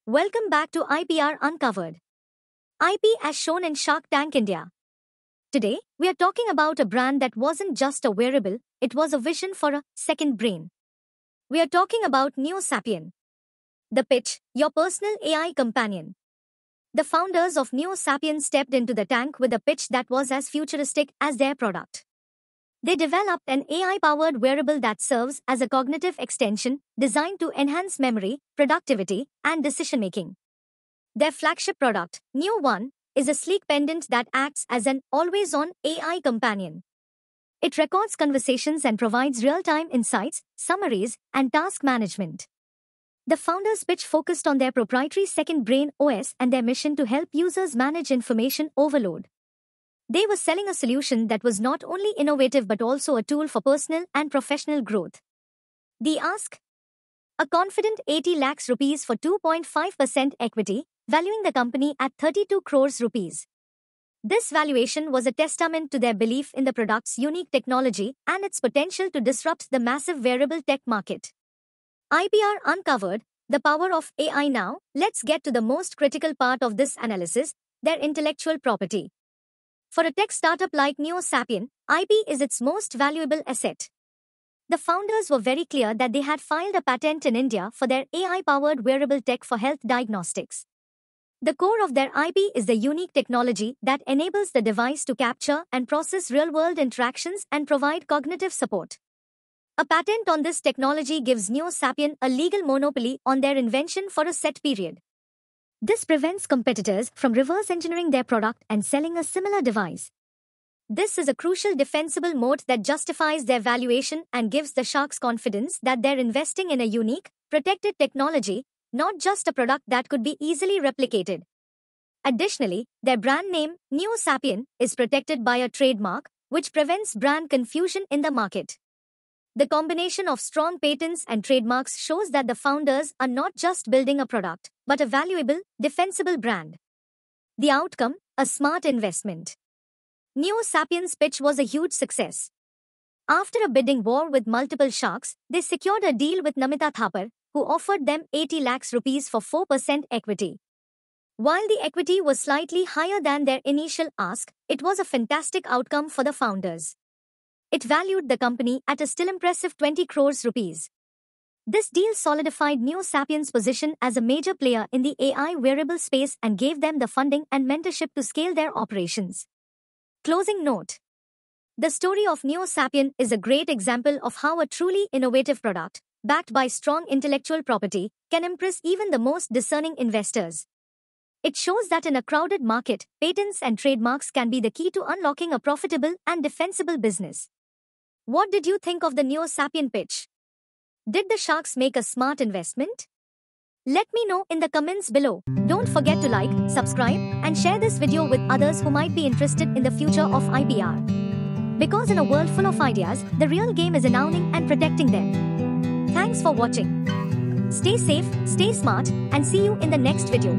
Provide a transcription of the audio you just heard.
Welcome back to IPR Uncovered. IP as shown in Shark Tank India. Today, we are talking about a brand that wasn't just a wearable, it was a vision for a second brain. We are talking about NeoSapien. The pitch, your personal AI companion. The founders of NeoSapien stepped into the tank with a pitch that was as futuristic as their product. They developed an AI-powered wearable that serves as a cognitive extension designed to enhance memory, productivity, and decision-making. Their flagship product, Neo One, is a sleek pendant that acts as an always-on AI companion. It records conversations and provides real-time insights, summaries, and task management. The founders' pitch focused on their proprietary Second Brain OS and their mission to help users manage information overload. They were selling a solution that was not only innovative but also a tool for personal and professional growth. The ask? A confident 80 lakhs rupees for 2.5% equity, valuing the company at 32 crores rupees. This valuation was a testament to their belief in the product's unique technology and its potential to disrupt the massive wearable tech market. IPR Uncovered, the power of AI. Now, let's get to the most critical part of this analysis, their intellectual property. For a tech startup like NeoSapien, IP is its most valuable asset. The founders were very clear that they had filed a patent in India for their AI-powered wearable tech for health diagnostics. The core of their IP is the unique technology that enables the device to capture and process real-world interactions and provide cognitive support. A patent on this technology gives NeoSapien a legal monopoly on their invention for a set period. This prevents competitors from reverse engineering their product and selling a similar device. This is a crucial defensible moat that justifies their valuation and gives the sharks confidence that they're investing in a unique, protected technology, not just a product that could be easily replicated. Additionally, their brand name, NeoSapien, is protected by a trademark, which prevents brand confusion in the market. The combination of strong patents and trademarks shows that the founders are not just building a product, but a valuable, defensible brand. The outcome, a smart investment. NeoSapien's pitch was a huge success. After a bidding war with multiple sharks, they secured a deal with Namita Thapar, who offered them 80 lakhs rupees for 4% equity. While the equity was slightly higher than their initial ask, it was a fantastic outcome for the founders. It valued the company at a still impressive 20 crores rupees. This deal solidified NeoSapien's position as a major player in the AI wearable space and gave them the funding and mentorship to scale their operations. Closing note. The story of NeoSapien is a great example of how a truly innovative product, backed by strong intellectual property, can impress even the most discerning investors. It shows that in a crowded market, patents and trademarks can be the key to unlocking a profitable and defensible business. What did you think of the NeoSapien pitch? Did the sharks make a smart investment? Let me know in the comments below. Don't forget to like, subscribe, and share this video with others who might be interested in the future of IPR. Because in a world full of ideas, the real game is in owning and protecting them. Thanks for watching. Stay safe, stay smart, and see you in the next video.